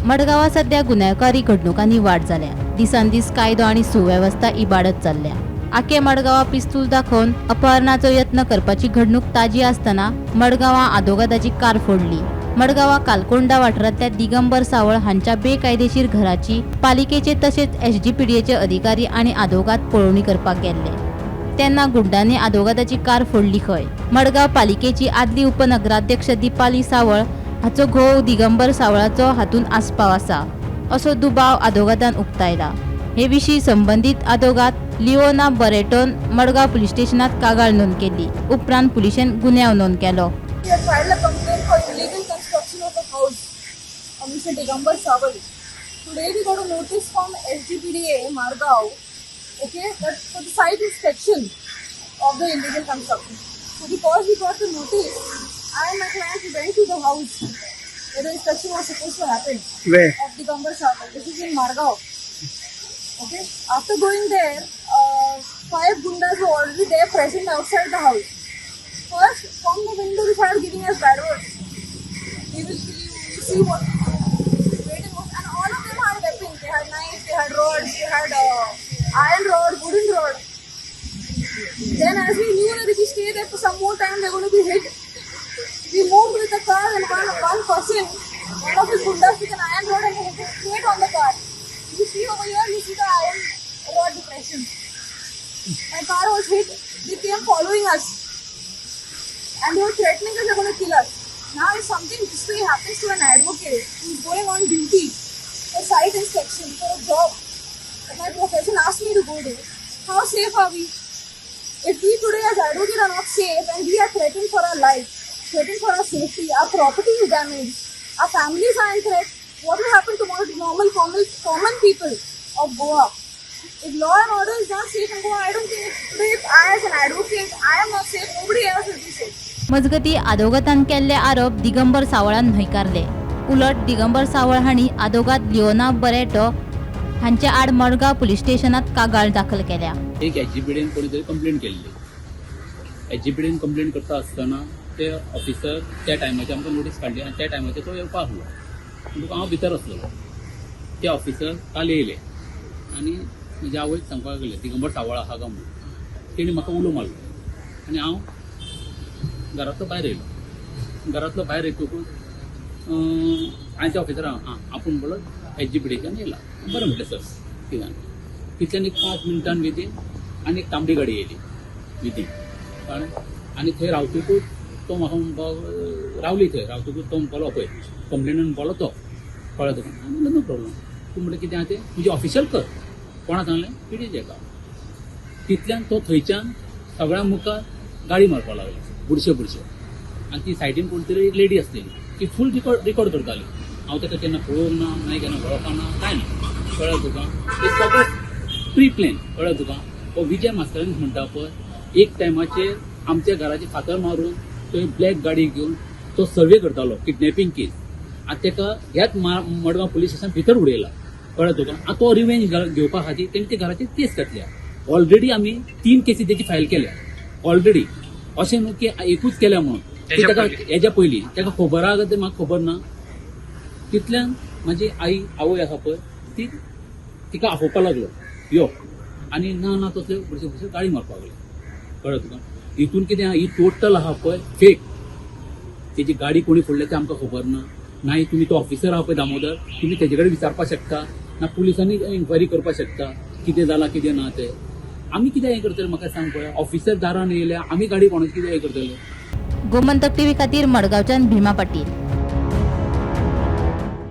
मडगावात सध्या गुन्हेगारी घडणुकांनी वाढ जाल्या। दिसान दीस कायदो आणि सुव्यवस्था इबाडत चालल्या। आखे मडगावा पिस्तूल दाखवून अपहरणाचो यत्न करपाची घडणूक ताजी असताना मडगावा आदोगादाची कार फोडली। मडगावा कालकोंडा वाठारातल्या दिगंबर सावळ हांच्या बेकायदेशीर घराची पालिकेचे तसेच एसडीपीडीचे अधिकारी आणि आदोगाद पळवणी करपाक गेल्ले तेन्ना गुंडांनी आदोगादाची कार फोडली खंय। मडगाव पालिकेची आदली उपनगराध्यक्ष दीपाली सावळ हाचो घोव दिगंबर सावळाचो हातून आस्पाव आसा असो दुबाव आदोगादान उक्तायला। हे विशीं संबंधित आदोगाद लिओना बरेटोन मडगाव पुलीस स्टेशनात कागाळ नोंद केली। उपरांत पुलिशेन गुन्यांव नोंद केलो। Mr. Digambar Sawal. Today we got a notice from SDPDA Margao, okay, that for the site inspection of the illegal construction. So because we got the notice, I and my client went to the house where the inspection was supposed to happen. Where? Of Digambar Sawal. This is in Margao. Okay. After going there, 5 gundas were already there present outside the house. First, from the window they started giving us bad words. We will see what. And all of them had weapons. They had knives, they had rods, they had iron rod, wooden rod. Then as we knew that if we stay there for some more time, they're going to be hit. We moved with the car and one person, one of his gundas with an iron rod and he hit it straight on the car. You see over here, you see the iron rod depression. My car was hit. They came following us. And they were threatening us they're going to kill us. Now if something this way happens to an advocate who is going on duty for site inspection, for a job that my profession asked me to go there, how safe are we? If we today as advocates are not safe and we are threatened for our life, threatened for our safety, our property is damaged, our families are in threat, what will happen tomorrow to normal common people of Goa? If law and order is not safe in Goa, I don't think today if I as an advocate, I am not safe, nobody else will be safe. मजगती आदोगादान केल्ले आरोप दिगंबर सावळान न्हयकारले। उलट दिगंबर सावळ हांणी आदोगाद Leona Barreto हांच्या आड Madgaon police स्टेशनात कागाळ दाखल केल्या। एक एसजीपीडीन कोणीतरी कंप्लेंट केल्ली। एसजीपीडीन कंप्लेंट करता आसतना ते ऑफिसर त्या टायमाचेर आमकां नोटीस काडली आनी त्या टायमाचेर तो येवपाक आसलो। म्हणटकूच हांव भितर आसलो। ते ऑफिसर काल येयले आनी म्हज्या आवयक सांगपाक गेले दिगंबर सावळ आहा काय म्हणून। तेणी म्हाका उलो मारलो आनी हांव घरांतलो भायर येयलो। घरांतलो भायर येतकूच हांवें त्या ऑफिसराक आपूण बोलो एसजीपीडीच्यान येयला। बरें म्हटलें सर कित्याक तितल्यान एक 5 मिनटान विदीन आनी एक तांबडी गाडी येयली विदीन कळ्ळें। आनी थंय रावतकूच तो म्हाका म्हणपाक रावली थंय रावतकूच तो म्हणपालो पळय कंप्लेनंट म्हणपालो तो कळ्ळें तुका। हांवें म्हणलें नो प्रॉब्लम तूं म्हणलें कितें आहा तें तुजें ऑफिशियल कर। कोणा सांगलें पीडीचे का। तितल्यान तो थंयच्यान सगळ्या मुखार गाडी मारपाक लागलो बुरशे आनी ती सायडीन कोण तरी एक लेडी आसलेली ती फूल रिकॉर्ड करताली। हांव ताका केन्ना पळोवंक ना ना केन्ना वळखना कांय ना कळ्ळें तुका। ते सगळें प्री प्लॅन कळ्ळें तुका। हो विजय मास्टरान म्हणटा पळय एक टायमाचेर आमच्या घराची फातर मारून थंय ब्लॅक गाडी घेवन तो सर्वे करतालो किडनॅपिंग केस आनी ताका ह्याच मडगांव पुलीस स्टेशन भितर उडयला कळ्ळें तुका। आतां तो रिवेंज घेवपा खातीर तेणी ते घराचेर केस घातल्या। ऑलरेडी आमी 3 केसी तेची फायल केल्या ऑलरेडी। अशें न्हू की एकूच केल्या म्हणून ताका हेज्या पयलीं ताका खबर आहा ते म्हाका खबर ना। तितल्यान म्हाजी आवय आसा पळय ती तिका आफोवपाक लागलो यो आनी ना तसले बुरशे गाडी मारपाक लागले कळ्ळें तुका। हितून कितें आहा ही टोटल आहा पळय फेक। तेजी गाडी कोणी फोडल्या तें आमकां खबर ना ना तुमी तो ऑफिसर आहा पळय दामोदर तुमी तेजे कडेन विचारपाक शकता ना पुलिसांनी इन्क्वायरी करपाक शकता कितें जालां कितें ना तें। आमी कितें हें करतले म्हाका सांग पळय ऑफिसर दारान येयल्या आमी गाडी कोणाची कितें हें करतले। गोमंतक टीव्ही खातीर मडगावच्यान भीमा पाटील।